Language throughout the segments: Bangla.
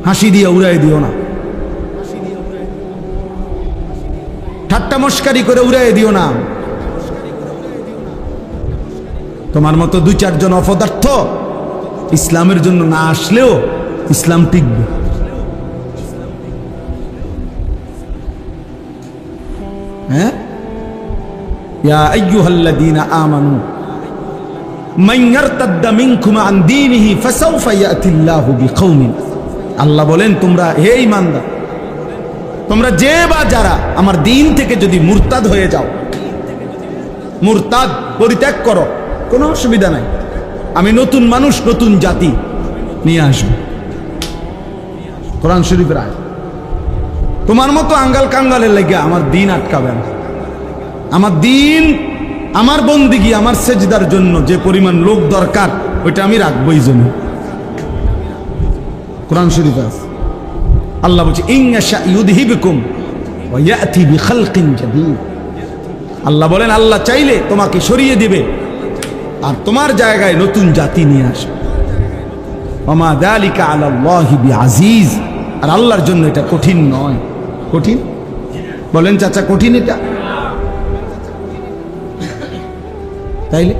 হাসি দিয়ে উড়াই দিও না, ঠাট্টা মস্কারি করে উড়াই দিও না। তোমার মতো দুই চারজন অপদার্থ ইসলামের জন্য না আসলেও ইসলাম টিকবে। হ্যাঁ, ইয়া আইয়ুহাল্লাযীনা আমানু মান ইয়ারতাদ্দা মিনকুম আন দীনিহি ফাসাউফা ইয়াতিল্লাহু বিকওমিন। আল্লাহ বলেন, তোমরা হে ঈমানদার, তোমরা যে বা যারা আমার দিন থেকে যদি মুরতাদ হয়ে যাও, মুরতাদ পরিত্যাগ করো, কোনো অসুবিধা নাই, আমি নতুন মানুষ নতুন জাতি নিয়ে আসবো। কোরআন শরীফের আয়াত। তোমার মতো আঙ্গাল কাঙ্গালের লেগে আমার দিন আটকাবে না। আমার দিন, আমার বন্দিগি, আমার সেজদার জন্য যে পরিমাণ লোক দরকার ওইটা আমি রাখবোই জন্য। কোরআন শরীফে আছে, আল্লাহ বলছে ইন ইয়াশা ইউযহিবকুম ওয়া ইয়াতি বিখালকিন জাদীদ। আল্লাহ বলেন, আল্লাহ চাইলে তোমাকে সরিয়ে দিবে আর তোমার জায়গায় নতুন জাতি নিয়ে আসবে। ওয়া মা যালিকা আলাল্লাহি বিআজিজ। আর আল্লাহর জন্য এটা কঠিন নয়। কঠিন বলেন চাচা, কঠিন এটা? তাইলে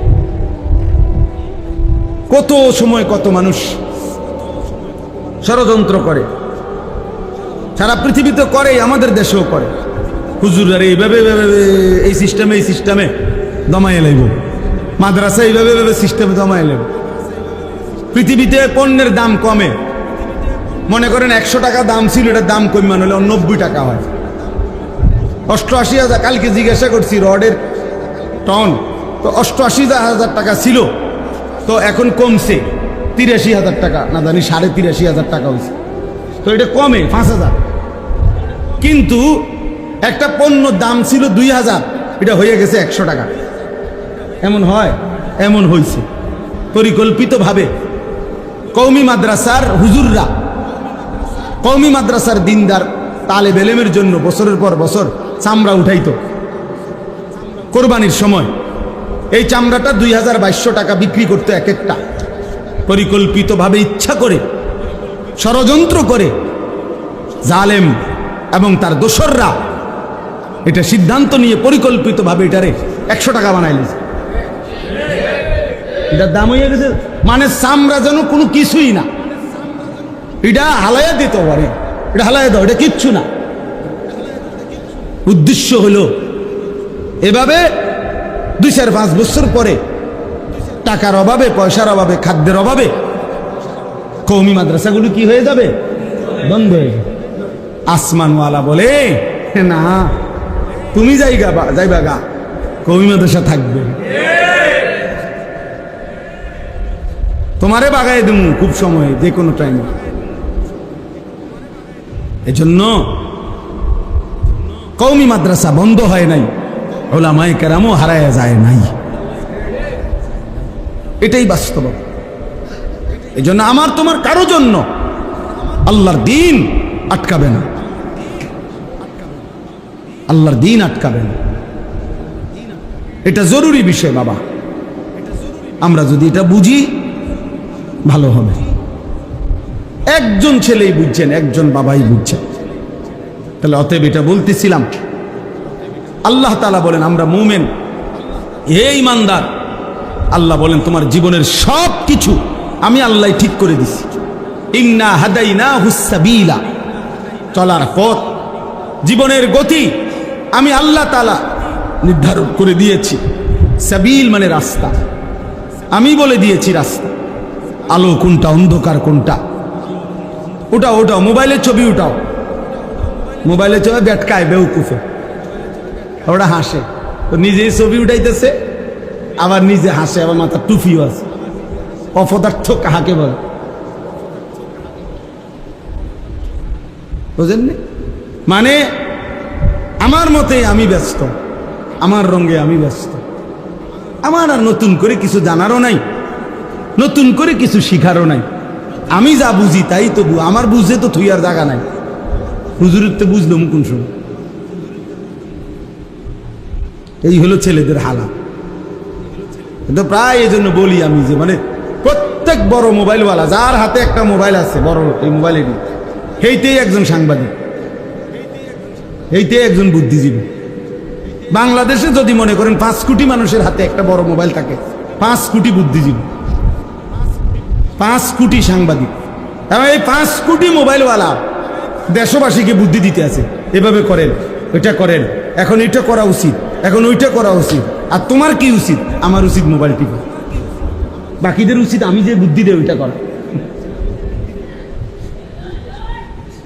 কত সময় কত মানুষ ষড়যন্ত্র করে, সারা পৃথিবীতে করে, আমাদের দেশেও করে। হুজুররা এইভাবে এই সিস্টেমে দমাই লাইব, মাদ্রাসা এইভাবে সিস্টেমে দমাই লাইব। পৃথিবীতে পণ্যের দাম কমে, মনে করেন 100 টাকা দাম ছিল, এটার দাম কমান হলে 90 টাকা হয়। 88,000, কালকে জিজ্ঞাসা করছি রডের টন, তো 88,000 টাকা ছিল, তো এখন কমছে 83,000 টাকা, না জানি 83,500 টাকা হয়েছে। তো এটা কমে 5,000। কিন্তু একটা পণ্য দাম ছিল 2,000, এটা হয়ে গেছে 100 টাকা। এমন হয়? এমন হয়েছে পরিকল্পিতভাবে। কওমি মাদ্রাসার হুজুররা, কওমি মাদ্রাসার দিনদার তালেব এলেমের জন্য বছরের পর বছর চামড়া উঠাইতো কোরবানির সময়। এই চামড়াটা 2,200 টাকা বিক্রি করতো এক একটা। পরিকল্পিতভাবে, ইচ্ছা করে, ষড়যন্ত্র করে জালেম এবং তার দোসররা এটা সিদ্ধান্ত নিয়ে পরিকল্পিতভাবে এটারে 100 টাকা বানাইলে। এটার দাম হয়ে গেছে, মানে চামড়া যেন কোনো কিছুই না। এটা হালাইয়া দিতে পারে, এটা হালাইয়া দাও, এটা কিচ্ছু না। উদ্দেশ্য হলো এভাবে 2-4-5 বছর পরে টাকার অভাবে, পয়সার অভাবে, খাদ্যের অভাবে কওমি মাদ্রাসাগুলো কি হয়ে যাবে? বন্ধ হয়ে যাবে। আসমানওয়ালা বলে, না তুমি যাইবা গা, কওমি মাদ্রাসা থাকবে, তোমারে বাগাই দেবো খুব সময়ে, যে কোনো টাইমে। এজন্য কওমি মাদ্রাসা বন্ধ হয় নাই, উলামায়ে কেরামও হারায়া যায় নাই। এটাই বাস্তব। এজন্য আমার তোমার কারো জন্য আল্লাহর দিন আটকাবে না, আল্লাহর দিন আটকাবে না। এটা জরুরি বিষয় বাবা। আমরা যদি এটা বুঝি ভালো হবে। একজন ছেলেই বুঝছেন, একজন বাবাই বুঝছেন। তাহলে অতএব এটা বলতেছিলাম, আল্লাহ তাআলা বলেন আমরা মুমিন, হে ঈমানদার, আল্লাহ বলেন তোমার জীবনের সব কিছু আমি আল্লাহ ঠিক করে দিছি। ইন্না হাদাইনাহুস সাবিলা, চলার পথ, জীবনের গতি আমি আল্লাহ তাআলা নির্ধারণ করে দিয়েছি। সাবিল মানে রাস্তা, আমি বলে দিয়েছি রাস্তা। আলো কোনটা, অন্ধকার কোনটা, ওটাও মোবাইলের ছবি উঠাও, মোবাইলের ছবি বেটকায় বেউকুফে, ওরা হাসে, তো নিজেই ছবি উঠাইতেছে, আবার নিজে হাসে, আবার মাথার টুপিও আছে। অপদার্থ কাহাকে বলে বুঝেননি? মানে আমার মতে আমি ব্যস্ত, আমার রঙে আমি ব্যস্ত, আমার আর নতুন করে কিছু জানারও নাই, নতুন করে কিছু শিখারও নাই। আমি যা বুঝি তাই তো, আমার বুঝে তো থুই আর জায়গা নাই। হুজুরের তো বুঝলাম কোন সময়। এই হলো ছেলেদের হালাত। কিন্তু প্রায় এই জন্য বলি আমি যে মানে প্রত্যেক বড় মোবাইলওয়ালা যার হাতে একটা মোবাইল আছে বড়, এই মোবাইলের সেইতেই একজন সাংবাদিক, এইতেই একজন বুদ্ধিজীবী। বাংলাদেশে যদি মনে করেন 5 কোটি মানুষের হাতে একটা বড় মোবাইল থাকে, 5 কোটি বুদ্ধিজীবী, 5 কোটি সাংবাদিক, এবং এই 5 কোটি মোবাইলওয়ালা দেশবাসীকে বুদ্ধি দিতে আছে, এভাবে করেন, এটা করেন, এখন এটা করা উচিত, এখন ওইটা করা উচিত। আর তোমার কি উচিত? আমার উচিত মোবাইল টিপা। বাকিদের উচিত আমি যে বুদ্ধি দেয় ওইটা করা।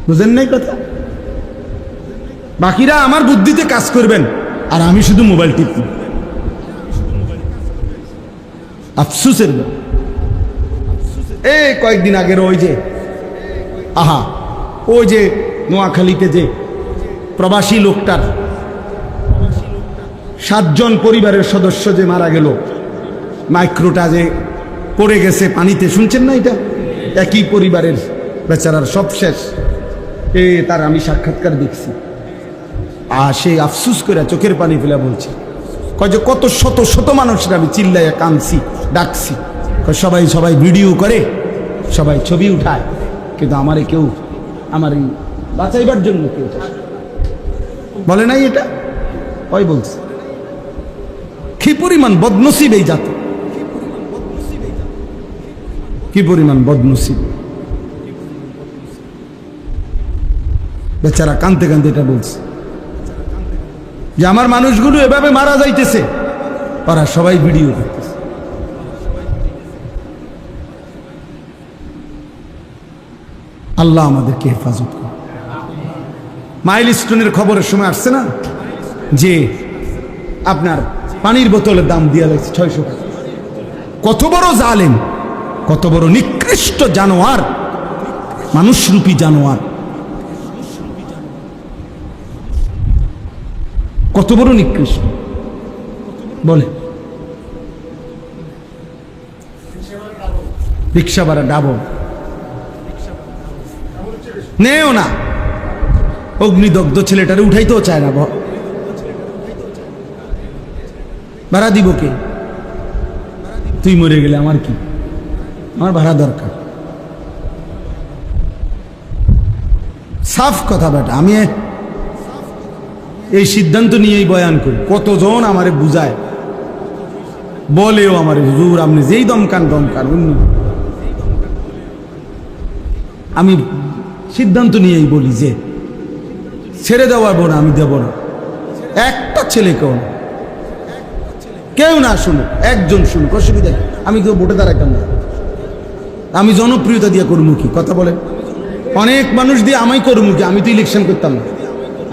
বুঝেন নাই কথা? বাকিরা আমার বুদ্ধিতে কাজ করবেন আর আমি শুধু মোবাইল টিপব। আফসুসের এই কয়েকদিন আগের ওই যে ওই যে নোয়াখালীতে যে প্রবাসী লোকটার 7 জন পরিবারের সদস্য যে মারা গেল, মাইক্রোটা যে পড়ে গেছে পানিতে, শুনছেন না? এটা একই পরিবারের, বেচারার সব শেষ। তার আমি সাক্ষাৎকার দেখছি, আর সেই আফসুস করে চোখের পানি ফেলে বলছে, কয় যে কত শত শত মানুষরা আমি চিল্লাইয়া কাঁদছি, ডাকছি, সবাই সবাই ভিডিও করে, সবাই ছবি উঠায়, কিন্তু আমারে কেউ, আমার এই বাঁচাইবার জন্য কেউ বলে নাই। এটা ওই বলছে। কি পরিমাণ বদনসিব এই জাতি, কি পরিমাণ বদনসিব। বেচারা কাঁদতে কাঁদতে এটা বলছে যে আমার মানুষগুলো এভাবে মারা যাইতেছে, ওরা সবাই ভিডিও করতেছে। আল্লাহ আমাদেরকে হেফাজত করে। মাইলস্টোনের খবরের সময় আসছে না যে আপনার পানির বোতলের দাম দিয়ে লাগছে 600 টাকা। কত বড় জালেম, কত বড় নিকৃষ্ট জানোয়ার, মানুষরূপী জানোয়ার, কত বড় নিকৃষ্ট বলে। রিক্সা ভাড়া ডাবল নেও না, অগ্নিদগ্ধ ছেলেটারে উঠাইতেও চায় না, ভাড়া দিব কে? তুই মরে গেলে আমার কি, আমার ভাড়া দরকার। সাফ কথা বেটা, আমি এই সিদ্ধান্ত নিয়েই বয়ান করি। কতজন আমারে বুঝায়, বলেও আমারে, হুজুর আপনি যেই দমকান দমকান, অন্য আমি সিদ্ধান্ত নিয়েই বলি যে ছেড়ে দেওয়াবো না, আমি দেব না। একটা ছেলে কেউ না শুনুক, একজন শুনুক, অসুবিধা নেই। আমি কেউ ভোটে দাঁড়াইতাম না, আমি জনপ্রিয়তা দিয়ে করবো কি? কথা বলেন। অনেক মানুষ দিয়ে আমায় করবো কি? আমি তো ইলেকশন করতাম না।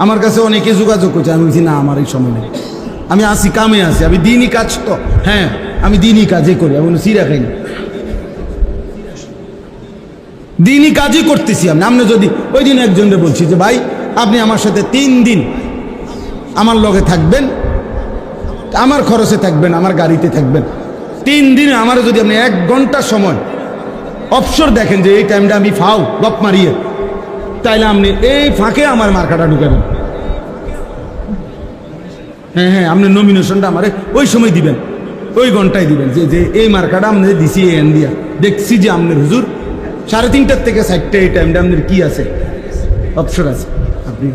আমার কাছে অনেকে যোগাযোগ করছে, আমি বলছি না আমার এই সময় নেই, আমি আসি কামে আসি, আমি দিনই কাজ তো, হ্যাঁ আমি দিনই কাজই করি, আমি সিরা খাই না, দিনই কাজই করতেছি আমি। আপনি যদি ওই দিন একজনকে বলছি যে ভাই আপনি আমার সাথে 3 দিন আমার লগে থাকবেন, আমার খরচে থাকবেন, আমার গাড়িতে থাকবেন, 3 দিনে আমার যদি আপনি 1 ঘন্টা সময় অবসর দেখেন যে এই টাইমটা আমি ফাও গপ মারিয়ে, তাইলে আপনি এই ফাঁকে আমার মার্কাটা ঢুকাবেন। হ্যাঁ আপনি নমিনেশনটা আমার ওই সময় দিবেন, ওই ঘন্টায় দিবেন, যে এই মার্কাটা আপনি দিছি এন দিয়া, দেখছি যে আপনার হুজুর 3:30 থেকে 4টা এই টাইমটা আপনার কি আছে, অবসর আছে। আপনি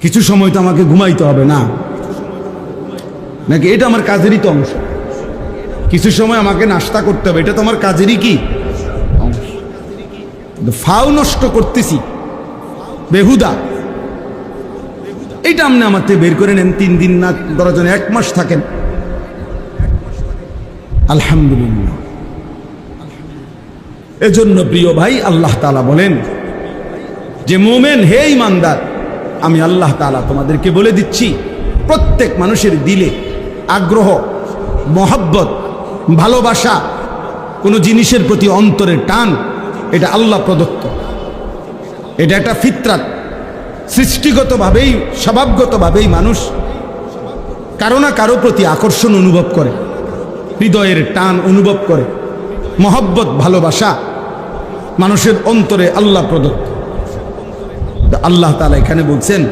কিছু সময় তো আমাকে ঘুমাইতে হবে না নাকি? এটা আমার কাজেরই তো অংশ। কিছু সময় আমাকে নাস্তা করতে হবে, এটা তো আমার কাজেরই কি অংশ। ফাও নষ্ট করতেছি বেহুদা, এইটা আপনি আমার থেকে বের করে নেন। 3 দিন না 10 জন 1 মাস থাকেন, আলহামদুলিল্লাহ। এজন্য প্রিয় ভাই, আল্লাহ তাআলা বলেন যে মোমেন হে ঈমানদার, আমি আল্লাহ তাআলা তোমাদেরকে বলে দিচ্ছি, প্রত্যেক মানুষের দিলে আগ্রহ, মহব্বত, ভালোবাসা, কোনো জিনিসের প্রতি অন্তরের টান, এটা আল্লাহ প্রদত্ত। এটা একটা ফিতরাত, সৃষ্টিগতভাবেই স্বভাবগতভাবেই মানুষ কারো না কারো প্রতি আকর্ষণ অনুভব করে, হৃদয়ের টান অনুভব করে, মহব্বত, ভালোবাসা মানুষের অন্তরে আল্লাহ প্রদত্ত। আল্লাহ তাআলা এখানে বলছেন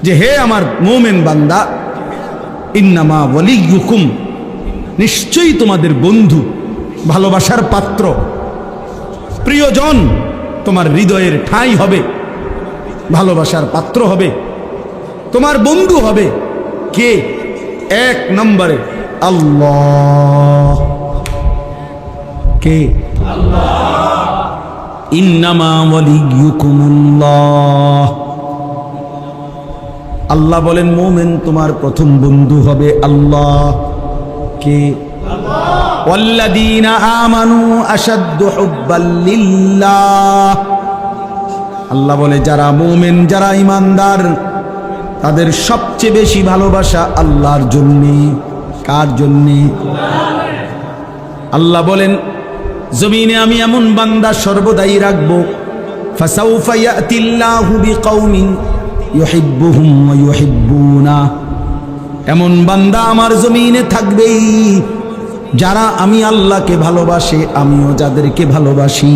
যে হে আমার মুমিন বান্দা, ইন্নামা ওয়ালিয়ুকুম নিশ্চয়ই তোমাদের বন্ধু, ভালোবাসার পাত্র, প্রিয়জন তোমার হৃদয়ের ঠাঁই হবে, ভালোবাসার পাত্র হবে, তোমার বন্ধু হবে। কে? এক নম্বরে আল্লাহ। কে? ইন্নামা ওয়ালিয়ুকুমুল্লাহ। আল্লাহ বলেন মুমিন তোমার প্রথম বন্ধু হবে আল্লাহ। কে? ওয়াল্লাযীনা আমানু আশাদ্দু হুব্বাল লিল্লাহ। আল্লাহ বলে যারা মুমিন, যারা ঈমানদার, তাদের সবচেয়ে বেশি ভালোবাসা আল্লাহর জন্যে। কার জন্যে? আল্লাহ বলেন জমিনে আমি এমন বান্দা সর্বদাই রাখবো, ফাসাউফা ইয়াতিল্লাহু বিকাউমিন ইউহিব্বুহুম ওয়া ইউহিব্বুনা। এমন বান্দা আমার জমিনে থাকবেই যারা আমি আল্লাহকে ভালোবাসে, আমিও যাদেরকে ভালোবাসি।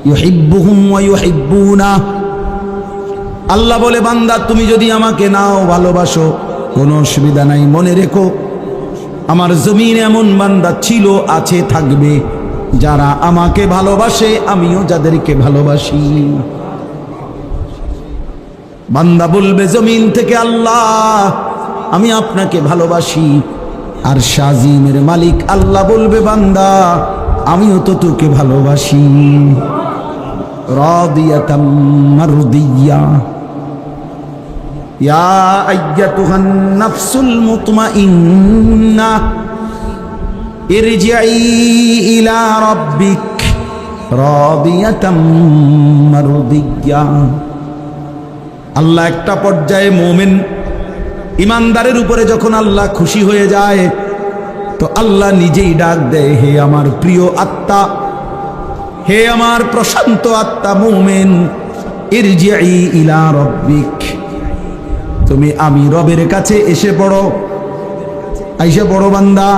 ইউহিব্বুহুম ওয়া ইউহিব্বুনা। আল্লাহ বলে বান্দা তুমি যদি আমাকে নাও ভালোবাসো কোনো অসুবিধা নাই, মনে রেখো আমার জমিনে এমন বান্দা ছিল, আছে, থাকবে যারা আমাকে ভালোবাসে, আমিও যাদেরকে ভালোবাসি। বান্দা বলবে জমিন থেকে আল্লাহ আমি আপনাকে ভালোবাসি, আর শাজিমের মালিক আল্লাহ বলবে বান্দা আমিও তো তোকে ভালোবাসি। রাদিয়াতাম মারদিয়া। ইয়া আইয়াতুহান নাফসুল মুতমাইন্নাহ ইরজিই ইলা রাব্বিক রাদিয়াতাম মারদিয়া। আল্লাহ একটা পর্যায়ে মুমিন ইমানদারের উপরে যখন আল্লাহ খুশি হয়ে যায়, তো আল্লাহ নিজেই ডাক দেয়, হে আমার প্রিয় আত্মা, হে আমার প্রশান্ত আত্মা মুমিন, ইরজিই ইলা রাব্বিক, তুমি আমি রবের কাছে এসে পড়ো, আইসে পড়ো বান্দা,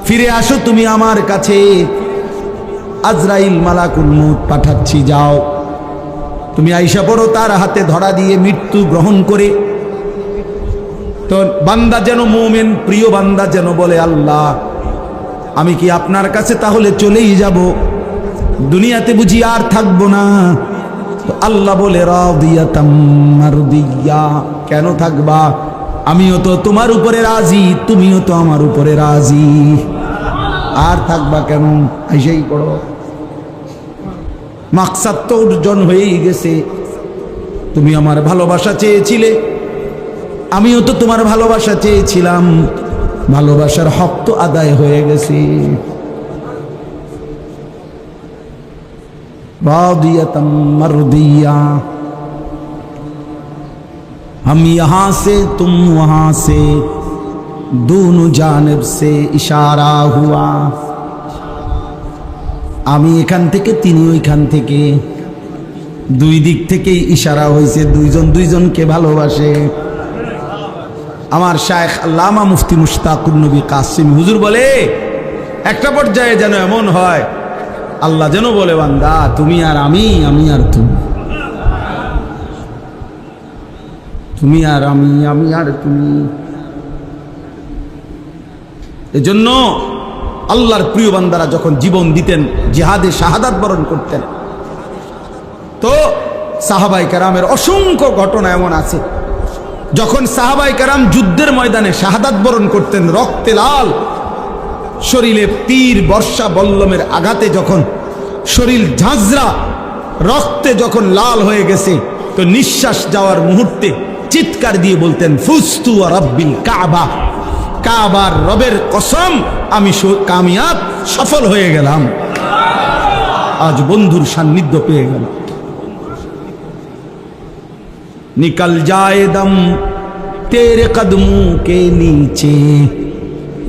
ফিরে আসো তুমি আমার কাছে। আজরাইল মালাকুল মউত পাঠাচ্ছি, যাও তুমি আইসা পড়ো তার হাতে ধরা দিয়ে মৃত্যু গ্রহণ করে। তো বান্দা যেন মুমিন প্রিয় বান্দা যেন বলে আল্লাহ আমি কি আপনার কাছে তাহলে চলেই যাব, দুনিয়াতে বুঝি আর থাকবো না? তো আল্লাহ বলে রাদিয়াতাম মারদিয়া। কেন থাকবা? আমিও তো তোমার উপরে রাজি, তুমিও তো আমার উপরে রাজি, আর থাকবা কেন? আইসাই পড়ো। মাকসাদ তো অর্জন হয়েই গেছে, তুমি আমার ভালোবাসা চেয়েছিলে, আমিও তো তোমার ভালোবাসা চেয়েছিলাম, ভালোবাসার হক তো আদায় হয়ে গেছে। रादियतम मर्दिया। हम यहाँ से तुम वहाँ से, दोनों जानिब से इशारा हुआ। আমি এখান থেকে তিনি ওইখান থেকে, দুই দিক থেকেই ইশারা হয়েছে, দুইজন দুইজনকে ভালোবাসে। আমার শায়েখ আল্লামা মুফতি মুশতাকুর নবী কাসিম হুজুর বলে একটা পর্যায়ে যেন এমন হয় আল্লাহ যেন বলে বান্দা তুমি আর আমি, আমি আর তুমি, তুমি আর আমি, আমি আর তুমি। এজন্য আল্লাহর প্রিয় বান্দারা যখন জীবন দিতেন, জিহাদে শাহাদাত বরণ করতেন, তো সাহাবায়ে কেরামের অসংখ্য ঘটনা এমন আছে যখন সাহাবায়ে কেরাম যুদ্ধের ময়দানে শাহাদাত বরণ করতেন, রক্তে লাল, শরীরে তীর বর্ষা বল্লমের আঘাতে যখন শরীর ঝাঁঝরা রক্তে যখন লাল হয়ে গেছে, তো নিঃশ্বাস যাওয়ার মুহূর্তে চিৎকার দিয়ে বলতেন ফুস্তু ওয়া রাব্বিল কাবা, কাবার রবের কসম আমি কামিয়াব, সফল হয়ে গেলাম, আজ বন্ধুর সান্নিধ্য পেয়ে গেলাম। निकल जाए दम तेरे कदमों के नीचे,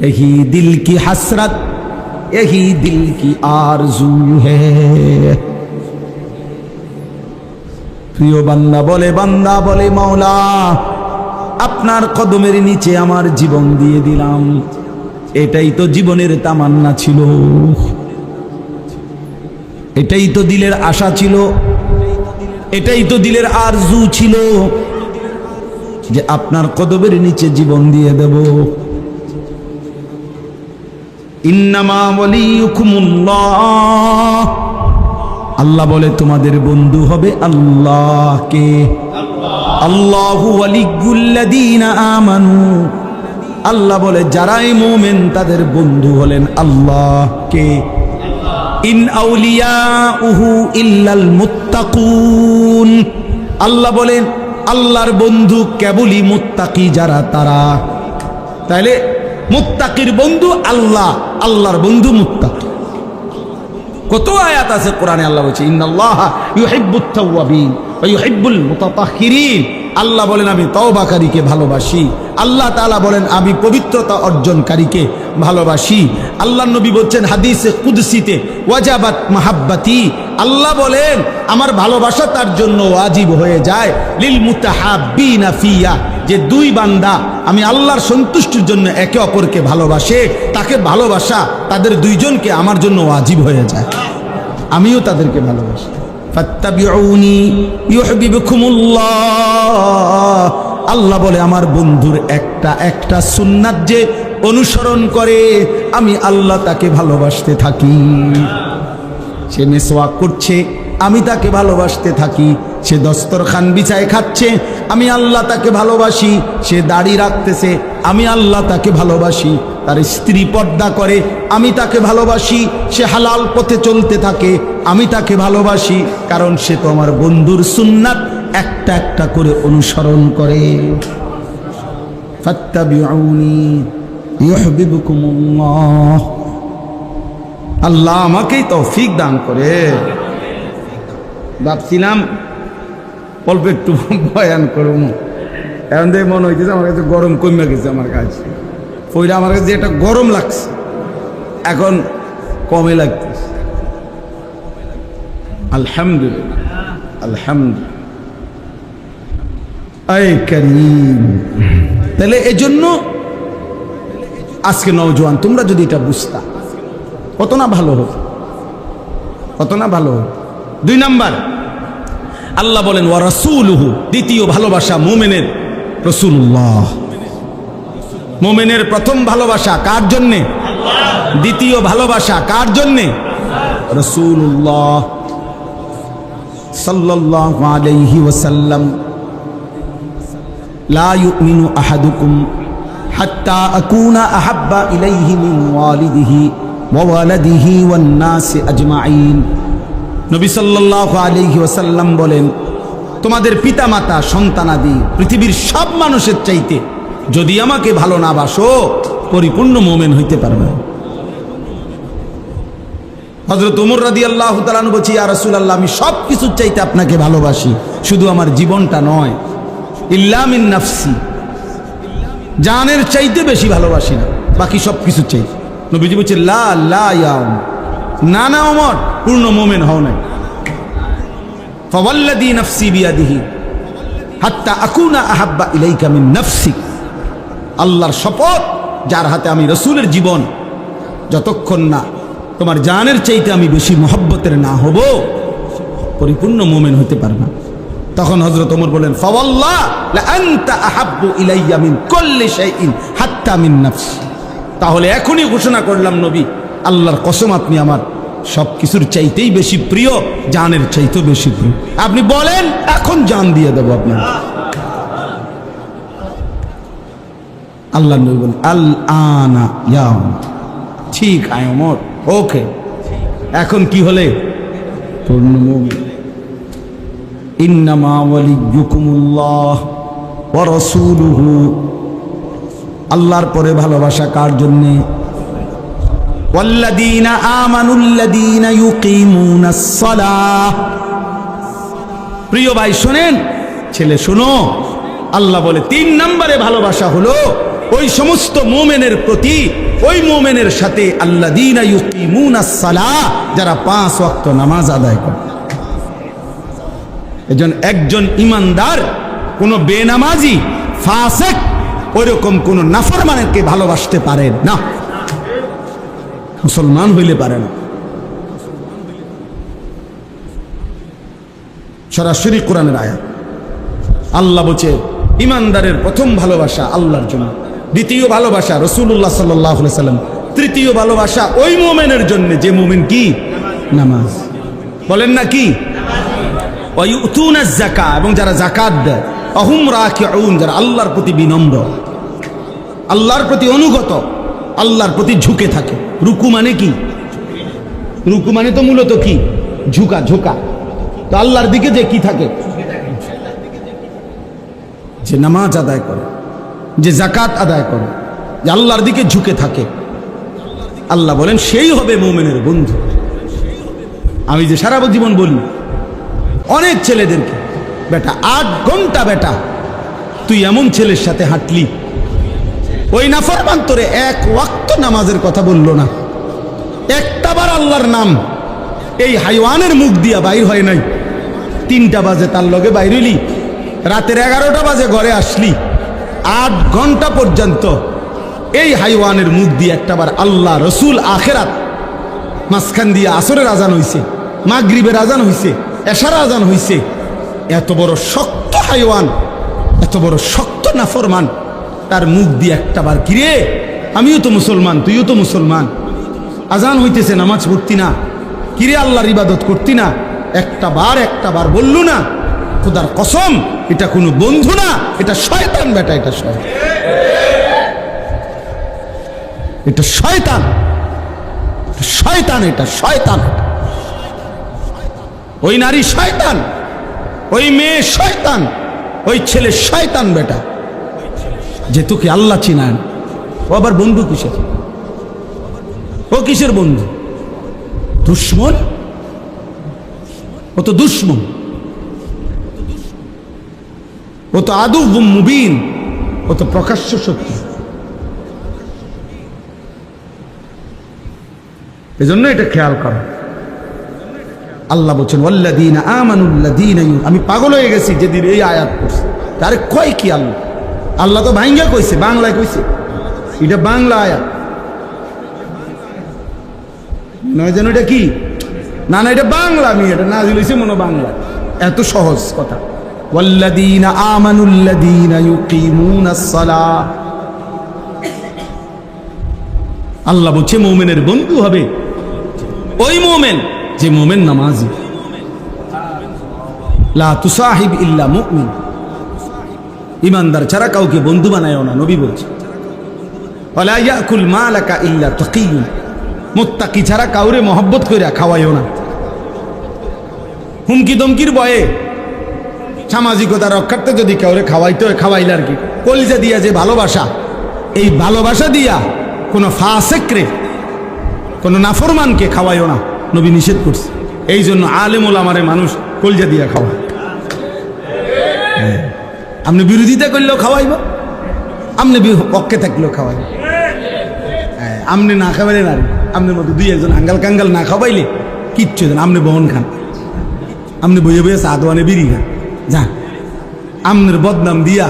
यही दिल की हसरत, यही दिल की आरज़ू है। প্রিয় বান্দা বলে মাওলা আপনার কদমের নিচে আমার জীবন দিয়ে দিলাম, এটাই তো জীবনের তামান্না ছিল, এটাই তো দিলের আশা ছিল, এটাই তো দিলের আরজু ছিল যে আপনার কদমের নিচে জীবন দিয়ে দেব। ইন্নামা ওয়ালিয়ুকুমুল্লাহ, আল্লাহ বলে তোমাদের বন্ধু হবে আল্লাহকে। আল্লাহু ওয়ালিয়্যুল্লাযীনা আমানু, আল্লাহ বলে যারাই মুমিন তাদের বন্ধু হলেন আল্লাহকে। ইন আউলিয়াউহু ইল্লাল মুত্তাকুন, আল্লাহ বলেন আল্লাহর বন্ধু কেবলই মুত্তাকি যারা তারা। তাহলে মুত্তাকির বন্ধু আল্লাহ, আল্লাহর বন্ধু মুত্তাকি। কত আয়াত আছে কোরআনে, আল্লাহ বলছে ইন্নাল্লাহা ইউহিব্বুত তাওয়াবিন ওয়া ইউহিব্বুল মুতাতাহহিরিন, আল্লাহ বলেন আমি তওবাকারীকে ভালোবাসি। আল্লাহ তাআলা বলেন আমি পবিত্রতা অর্জনকারীকে ভালোবাসি। আল্লাহর নবী বলছেন হাদিসে কুদসিতে ওয়াজাবাত মাহাব্বাতি, আল্লাহ বলেন আমার ভালোবাসা তার জন্য ওয়াজিব হয়ে যায়। লিল মুতাহাব্বিনা ফিয়া, যে দুই বান্দা আমি আল্লাহর সন্তুষ্টির জন্য একে অপরকে ভালোবাসে, তাকে ভালোবাসা তাদের দুইজনকে আমার জন্য ওয়াজিব হয়ে যায়, আমিও তাদেরকে ভালোবাসি। ফাত্তাবিউনি ইউহিব্বুকুমুল্লাহ, আল্লাহ বলে আমার বন্ধুর একটা সুন্নাত যে অনুসরণ করে আমি আল্লাহ তাকে ভালোবাসতে থাকি। সে মিসওয়াক করছে আমি তাকে ভালোবাসতে থাকি, সে দস্তরখান বিছায় খাচ্ছে আমি আল্লাহ তাকে ভালোবাসি, সে দাড়ি রাখতেছে আমি আল্লাহ তাকে ভালোবাসি, তার স্ত্রী পর্দা করে আমি তাকে ভালোবাসি, সে হালাল পথে চলতে থাকে আমি তাকে ভালোবাসি, কারণ সে তো আমার বন্ধুর সুন্নাত একটা করে অনুসরণ করে। ফাত্তাবিউনি ইউহিব্বুকুমুল্লাহ, আল্লাহ আমাকেই তৌফিক দান করে। ভাবছিলাম অল্প একটু বয়ান করুন, এখন দেখে মনে হইতেছে আমার কাছে গরম কমে গেছে, আমার কাছে পয়লা আমার কাছে একটা গরম লাগছে, এখন কমে লাগতেছে। আলহামদুলিল্লাহ আলহামদুলিল্লাহ আয় কারীম। তাহলে এজন্য আজকে নওজোয়ান তোমরা যদি এটা বুঝতা কত না ভালো হতো, কত না ভালো হতো। 2 নাম্বার আল্লাহ বলেন ওয়া রাসূলুহু, দ্বিতীয় ভালোবাসা মুমিনের রাসূলুল্লাহ। মুমিনের প্রথম ভালোবাসা কার জন্যে? দ্বিতীয় ভালোবাসা কার জন্যে? রাসূলুল্লাহ সাল্লাল্লাহু আলাইহি ওয়াসাল্লাম। লা ইউমিনু আহাদুকুম হাত্তা আকুনা আহাব্বা ইলাইহি মিন ওয়ালিদিহি ওয়া ওয়ালাদিহি ওয়ান নাসি আজমাইন। নবী সাল্লাল্লাহু আলাইহি ওয়াসাল্লাম বলেন তোমাদের পিতামাতা সন্তানাদি পৃথিবীর সব মানুষের চাইতে যদি আমাকে ভালো না বাসো পরিপূর্ণ মুমিন হইতে পারবে না। হযরত ওমর রাদিয়াল্লাহু তাআলা আনহু বলছি ইয়া রাসূলুল্লাহ আমি সব কিছুর চাইতে আপনাকে ভালোবাসি, শুধু আমার জীবনটা নয়, ইল্লা মিন নাফসি, জানের চাইতে বেশি ভালোবাসি না, বাকি সব কিছুর চাইতে। নবীজি বলছে লা লা ইয়া ওমর, না না ওমর পূর্ণ মুমিন হও নাই। ফাওয়াল্লাযী নাফসি বিয়াদিহি হাত্তা আকুনা আহাব্বা ইলাইকা মিন নাফসিক, আল্লাহর শপথ যার হাতে আমি রাসূলের জীবন, যতক্ষণ না তোমার জানের চাইতে আমি বেশি মহব্বতের না হব পরিপূর্ণ মুমিন হতে পারবে না। তখন হযরত ওমর বলেন ফাওয়াল্লাহ লা আনতা আহাব্বু ইলাইয়া মিন কুল্লি শাইইন হাত্তা মিন নাফসি, তাহলে এখনই ঘোষণা করলাম নবী আল্লাহর কসম আপনি আমার সব কিছুর চাইতেই বেশি প্রিয়, জানের চাইতেও বেশি প্রিয়। আপনি বলেন এখন জান দিয়ে দেব আপনার। আল্লাহ নবী বলেন আল আনা ইয়া ওমর, ঠিক আয় ওমর, ওকে এখন কি হলে পূর্ণ মুমিন। ইন্নামা ওয়ালিয়ুকুমুল্লাহ ওয়া রাসূলুহু, আল্লাহর পরে ভালোবাসা কার জন্যে? ওয়াল্লাযীনা আমানুল্লাযীনা ইউকিমুনাস সালাহ। প্রিয় ভাই শোনেন, ছেলে শোনো, আল্লাহ বলে 3 নম্বরে ভালোবাসা হলো ওই সমস্ত মুমিনের প্রতি, ওই মুমিনের সাথে আল্লাযীনা ইউকিমুনাস সালাহ, যারা 5 ওয়াক্ত নামাজ আদায় করে। এজন্য একজন ইমানদার কোন বেনামাজি ফাসিক ওইরকম কোন নাফরমানকে ভালোবাসতে পারে না, মুসলমান হইলে পারে না। সরাসরি কোরআনের আয়াত। আল্লাহ বলছে ইমানদারের প্রথম ভালোবাসা আল্লাহর জন্য, দ্বিতীয় ভালোবাসা রাসূলুল্লাহ সাল্লাল্লাহু আলাইহি ওয়াসাল্লাম, তৃতীয় ভালোবাসা ওই মোমেনের জন্য যে মোমেন কি নামাজ, বলেন না কি, ওয়ায়ুতুনাজ যাকাত, এবং যারা যাকাত দেয়, অহুম রাকিউন, যারা আল্লাহর প্রতি বিনম্র, আল্লাহর প্রতি অনুগত, আল্লাহর প্রতি ঝুঁকে থাকে। রুকু মানে কি? রুকু মানে তো মূলত কি? ঝুঁকা, ঝুঁকা। তো আল্লাহর দিকে যে কি থাকে, যে নামাজ আদায় করে, যে যাকাত আদায় করে, যে আল্লাহর দিকে ঝুঁকে থাকে, আল্লাহ বলেন সেই হবে মুমিনের বন্ধু। আমি যে সারা জীবন বলি অনেক ছেলেদেরকে, বেটা 8 ঘন্টা বেটা তুই এমন ছেলের সাথে হাঁটলি, ওই নাফরমান তোরে এক ওয়াক্ত নামাজের কথা বললো না, একটাবার আল্লাহর নাম এই হাইওয়ানের মুখ দিয়া বাইর হয় নাই। 3টা বাজে তার লগে বাইর হইলি, রাতের 11টা বাজে ঘরে আসলি, 8 ঘন্টা পর্যন্ত এই হাইওয়ানের মুখ দিয়ে একটাবার আল্লাহ, রসুল, আখেরাত, মাঝখান দিয়ে আসরের আজান হইছে, মাগরিবের আজান হইছে, এশার আজান হইছে। এত বড় শক্ত হাইওয়ান, এত বড় শক্ত নাফরমান, তার মুখ দিয়ে একটাবার কিরে আমিও তো মুসলমান, তুইও তো মুসলমান, আজান হইতেছে নামাজ পড়তি না, কিরে আল্লাহর ইবাদত করতি না, একটাবার বললু না? খোদার কসম এটা কোনো বন্ধু না, এটা শয়তান বেটা, এটা শয়তান, এটা শয়তান, শয়তান, এটা শয়তান। ওই নারী শয়তান, ওই মেয়ে শয়তান, ওই ছেলে শয়তান বেটা, যে তোকে আল্লাহ চিনায় না। ও আবার বন্ধু কিসের? ও কিসের বন্ধু? দুশ্মন। ও তো দুশ্মন, ও তো আদুব মুবিন, ও তো প্রকাশ্য শত্রু। এজন্য এটা খেয়াল করো। আল্লাহ বলছেন ওয়াল্লাযীনা আমানুল্লাযীনা, আমি পাগল হয়ে গেছি যেদিন এই আয়াত পড়ছি। তারে কয় কি আল্লাহ? আল্লাহ তো ভাঙ্গা কইছে, বাংলায় কইছে, এটা বাংলা আয়াত নয়, যেন এটা কি না, না এটা বাংলা, আমি এটা নাজিল হইছে মনে বাংলা। এত সহজ কথা। ওয়াল্লাযীনা আমানুল্লাযীনা ইউকিমুনাস সালাহ, আল্লাহ বলছে মুমিনের বন্ধু হবে ওই মুমিন যে মুমিন নামাজি। লা তুসাহিব ইল্লা মুমিন, ইমানদার ছাড়া কাউকে বন্ধু বানায়ও না, নবী বলছে। ওয়ালা ইয়াকুল মালাকা ইল্লা তাকিয়ুন, মুত্তাকি ছাড়া কাউরে মহব্বত কইরা খাওয়াইও না। হুমকি দমকির ভয়ে সামাজিকতা রক্ষার্থে যদি কাউরে খাওয়াইতে হয় খাওয়াইলে আর কি, কলিজা দিয়া যে ভালোবাসা, এই ভালোবাসা দিয়া কোনো ফাসেকরে, কোনো নাফরমানকে খাওয়াইও না, নবী নিষেধ করছে। এই জন্য আলেম ওলামারে মানুষ কলিজা দিয়া খাওয়ায়। আপনি বিরোধিতা করলেও খাওয়াইব, আপনি পক্ষে থাকলেও খাওয়াইব। আপনি না খাওয়াইলে না, আপনার মতো 2-1 আঙ্গাল কাঙ্গাল না খাওয়াইলে কিচ্ছু দেন, আপনি বহন খান, আপনি বইয়ে বইয়ে চা দোয়ানে বিড়ি খান, যান। আপনার বদনাম দিয়া,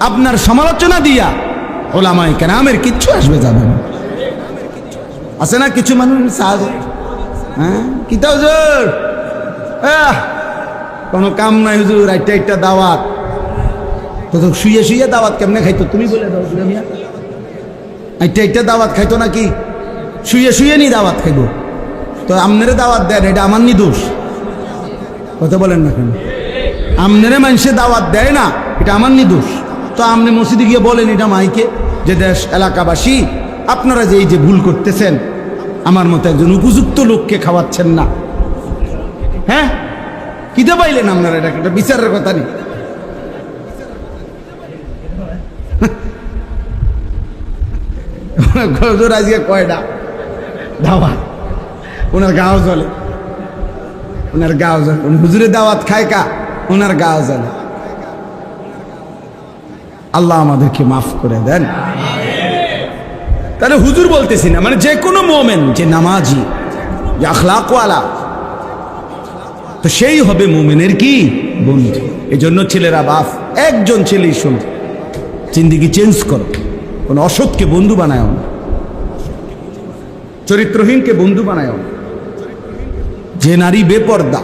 আপনার সমালোচনা দিয়া ওলামায়ে কেরামের কিচ্ছু আসবে যাবে না। আছে না কিছু মানুষ হ্যাঁ কিতা হুজুর, কোনো কাম নাই হুজুর, একটা দাওয়াত, তো শুয়ে শুয়ে দাওয়াত কেমনে খাইতো তুমি বলে দাও, একটা দাওয়াত খাইতো নাকি? শুয়ে শুয়ে নি দাওয়াত খাইব, তো আমনেরে দাওয়াত দেন, এটা আমার নি দোষ? কথা বলেন না কেন? আমনেরে মানুষে দাওয়াত দেয় না, এটা আমার নি দোষ? তো আপনি মসজিদে গিয়ে বলেন এটা মাইকে, যে দেশ এলাকাবাসী আপনারা যে এই যে ভুল করতেছেন, আমার মতো একজন উপযুক্ত লোককে খাওয়াচ্ছেন না। হ্যাঁ কিতে পাইলেন আপনারা? এটা একটা বিচারের কথা নেই। আজকে কয়টা দাওয়াত, ওনার গাও জ্বলে, ওনার গাও জ্বলে, হুজুরের দাওয়াত খায় কা, ওনার গাও জ্বলে। আল্লাহ আমাদেরকে মাফ করে দেন। তাহলে হুজুর বলতেছি না, মানে যে কোনো মোমেন, যে নামাজি, যে আখলাকওয়ালা, তো সেই হবে মোমেনের কি বন্ধু। এই জন্য ছেলেরা, বাপ একজন ছেলেই শোন, জিন্দিগি চেঞ্জ করো, কোন অসৎকে বন্ধু বানায় না, চরিত্রহীনকে বন্ধু বানায় না। যে নারী বেপর্দা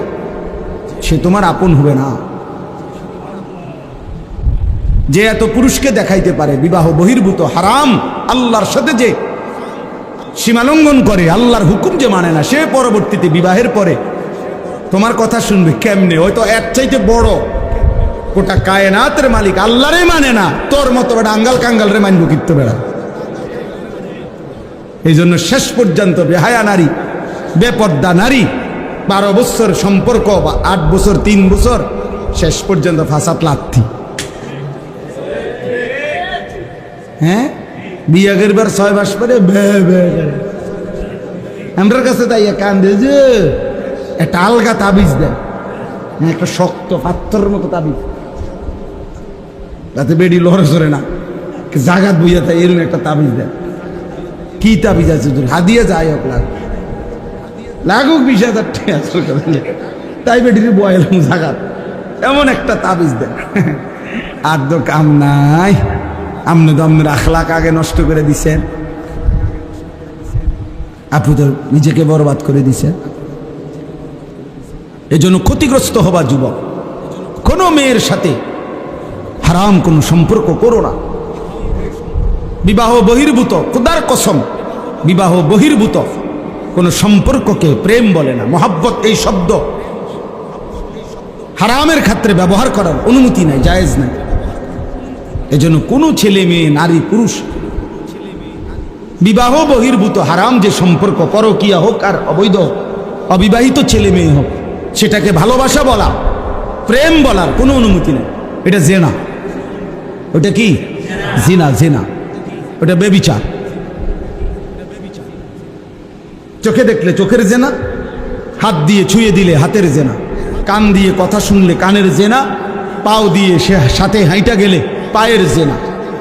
সে তোমার আপন হবে না। যে এত পুরুষকে দেখাইতে পারে বিবাহ বহির্ভূত হারাম আল্লাহর সাথে যে সীমালঙ্ঘন করে, আল্লাহর হুকুম যে মানে না, সে পরবর্তীতে বিবাহের পরে তোমার কথা শুনবে কেমনে? হয়তো এর চাইতে বড় গোটা কায়নাতের মালিক আল্লাহরে মানে না, তোর মতো বেড়া আঙ্গাল কাঙ্গাল রে মানবো কিত্ত বেড়া। এই জন্য শেষ পর্যন্ত বেহায়া নারী, বেপর্দা নারী, 12 বছর সম্পর্ক বা 8 বছর 3 বছর, শেষ পর্যন্ত ফাসাদ লাথি। হ্যাঁ, বিয়ে করবার 6 মাস পরে আমার কাছে তাই কান্দে যে একটা আলগা তাবিজ দেন, একটা শক্ত পাথরের মতো তাবিজ, তাতে বেডি লড়ে সরে না, জাগাত বইয়া তাই এরকম একটা তাবিজ দেন। কি তাবিজ আছে তোর? হাদিয়া যাই হোক লাগুক 20,000 টাকা, তাই বেডির বয়ালাম জাগাত, এমন একটা তাবিজ দেন। আর তো কাম নাই, আপনি তো আপনার আখলাক আগে নষ্ট করে দিছেন, আপনি তো নিজেকে বরবাদ করে দিছেন। এই জন্য ক্ষতিগ্রস্ত হবা যুবক, কোনো মেয়ের সাথে হারাম কোনো সম্পর্ক করো না। বিবাহ বহির্ভূত, খোদার কসম, বিবাহ বহির্ভূত কোনো সম্পর্ককে প্রেম বলে না। মহাব্বত এই শব্দ হারামের ক্ষেত্রে ব্যবহার করার অনুমতি নাই, জায়েজ নাই। এজন্য কোনো ছেলে মেয়ে, নারী পুরুষ বিবাহ বহির্ভূত হারাম যে সম্পর্ক, পরকীয়া হোক আর অবৈধ অবিবাহিত ছেলে মেয়ে হোক, সেটাকে ভালোবাসা বলা, প্রেম বলার কোনো অনুমতি নেই। এটা জেনা। ওটা কি? জিনা। জেনা ওটা বেবিচার। চোখে দেখলে চোখের জেনা, হাত দিয়ে ছুঁয়ে দিলে হাতের জেনা, কান দিয়ে কথা শুনলে কানের জেনা, পাও দিয়ে সে সাথে হাইটা গেলে পায়ের জেনা,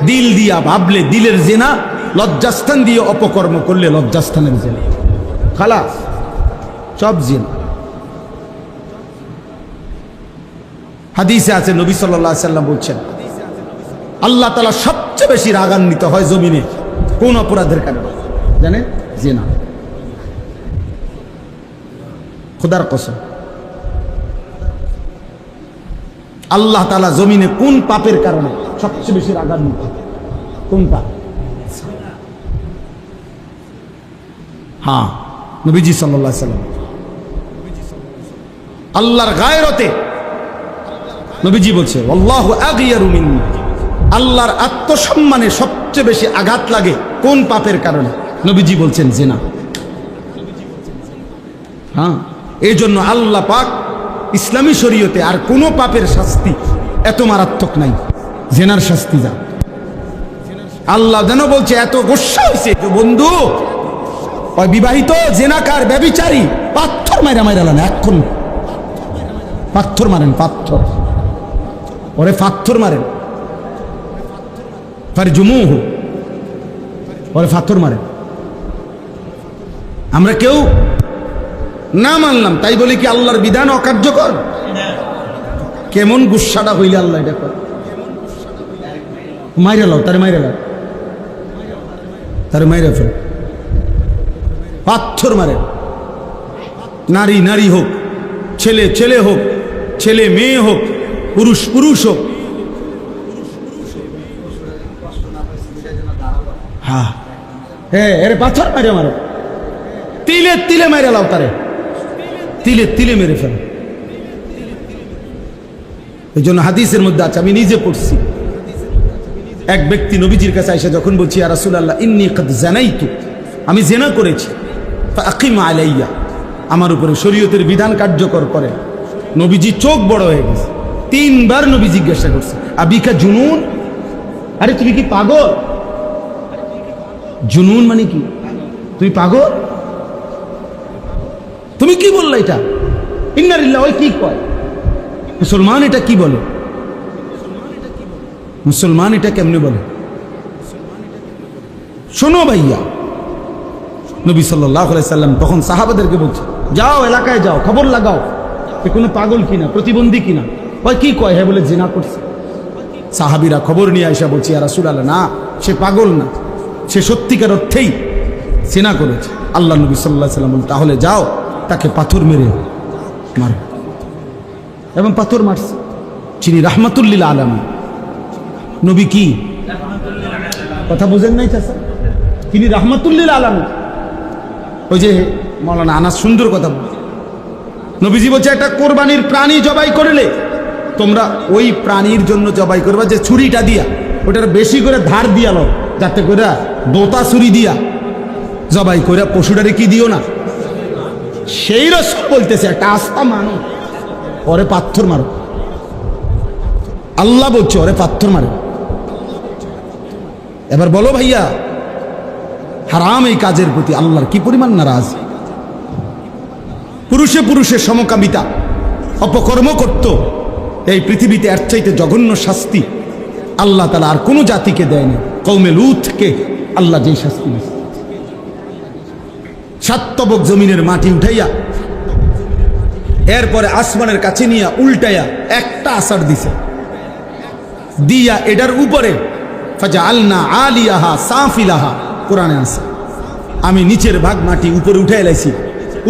দিল দিয়া ভাবলে দিলের জেনা, লজ্জাস্থান দিয়ে অপকর্ম করলে লজ্জাস্থানের জেনা। খালাস, সব জেনা। হাদিসে আছে, নবী সাল্লাল্লাহু আলাইহি সাল্লাম বলছেন, আল্লাহ তাআলা সবচেয়ে বেশি রাগান্বিত হয় জমিনে কোন অপরাধের কারণে জানেন? জিনা। খোদার কসম, আল্লাহ তাআলা জমিনে কোন পাপের কারণে সবচেয়ে বেশি রাগান্বিত? কোন পাপ? হ্যাঁ, নবীজি সাল্লাল্লাহু আলাইহি সাল্লাম আল্লাহর গায়রতে নবীজি বলছে, আল্লাহু আগিয়ারু মিন্নি, আল্লাহর আত্মসম্মানে সবচেয়ে বেশি আঘাত লাগে কোন পাপের কারণে? নবীজি বলছেন জিনা। হ্যাঁ, এই জন্য আল্লাহ পাক ইসলামী শরীয়তে আর কোনো পাপের শাস্তি এত মারাত্মক নাই, জিনার শাস্তি যা। আল্লাহ যেন বলছে, এত গোস্বা হয়েছে বন্ধু, ওই বিবাহিত জেনাকার ব্যভিচারী পাথর মাইরা লান, এখন পাথর মারেন, পাথর ওরে পাথর মারেন, ফারজুমুহু, ওরে পাথর মারেন। আমরা কেউ না মানলাম তাই বলি কি আল্লাহর বিধান অকার্যকর? কেমন গুসাটা হইলে আল্লাহ এটা করে? মাইরা লাও, তারে মাইরা লাও, তারে মাইরা ফেল, পাথর মারেন। নারী নারী হোক, ছেলে ছেলে হোক, ছেলে মেয়ে হোক, পুরুষ পুরুষ হোক। হ্যাঁ হ্যাঁ, এরে পাথর মারে মারো, তিলে তিলে মেরে লাও, তারে তিলে তিলে মেরে ফেলো। এই জন্য হাদিসের মধ্যে আছে, আমি নিজে পড়ছি, এক ব্যক্তি নবীজির কাছে এসে যখন বলছি, ইয়া রাসূলুল্লাহ ইন্নী কদ জানাইতু, আমি জেনা করেছি, ফাকিম আলাইয়া, আমার উপরে শরীয়তের বিধান কার্যকর করে। নবীজি চোখ বড় হয়ে গেছে, 3 বার নবী জিজ্ঞাসা করছে, আবিকা জুনুন, আরে তুমি কি পাগল? জুনুন মানে কি? তুমি পাগল? তুমি কি বললা এটা? ইন্না লিল্লাহি, ওই কি কয়? মুসলমান এটা কি বলে? মুসলমান এটা কেমনে বলে? শোনো ভাইয়া, নবী সাল্লাল্লাহু আলাইহি সাল্লাম তখন সাহাবাদেরকে বলছে, যাও এলাকায় যাও, খবর লাগাও এ কোনো পাগল কিনা, প্রতিবন্ধী কিনা। ওই কি কয়? হ্যাঁ বলে জিনা করছে। সাহাবীরা খবর নিয়ে আইসা বলছে, ইয়া রাসূলুল্লাহ, না, সে পাগল না, সে সত্যিকার অর্থেই জিনা করেছে। আল্লাহ নবী সাল্লাল্লাহু আলাইহি সাল্লাম বলেন, তাহলে যাও তাকে পাথর মেরে মারো। এবং পাথর মারছে। যিনি রাহমাতুল লিল আলামিন, নবী কি কথা বুঝেন নাই চাচা? তিনি রাহমাতুল লিল আলামিন, ওই যে মাওলানা আনাস সুন্দর কথা বলছে, নবীজি বলছে একটা কোরবানির প্রাণী জবাই করলে তোমরা ওই প্রাণীর জন্য জবাই করবা যে ছুরিটা দিয়া, ওটার বেশি করে ধার দিয়া লো, যাতে করে দোতা ছুরি দিয়া জবাই করে পশুটারে কি দিও না। সেই রাসূল বলতেছে একটা আস্থা মানো, ওরে পাথর মারো। আল্লাহ বলছে ওরে পাথর মারো। এবার বলো ভাইয়া, হারাম এই কাজের প্রতি আল্লাহর কি পরিমাণ নারাজ। পুরুষে পুরুষে সমকামিতা অপকর্ম করত, এই পৃথিবীতে এর চাইতে জঘন্য শাস্তি আল্লাহ তাআলা আর কোনো জাতিকে দেয়নি। কওমে লূতকে আল্লাহ যেই শাস্তি দিয়েছে, সাতবক জমিনের মাটি উঠাইয়া এরপরে আসমানের কাছে নিয়ে উল্টাইয়া একটা আসার দিছে, দিয়া এটার উপরে ফাজআলনা আলিয়াহা সাফিলাহা, কোরআনে আছে আমি নিচের ভাগ মাটি উপরে উঠাই লাইছি,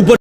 উপরে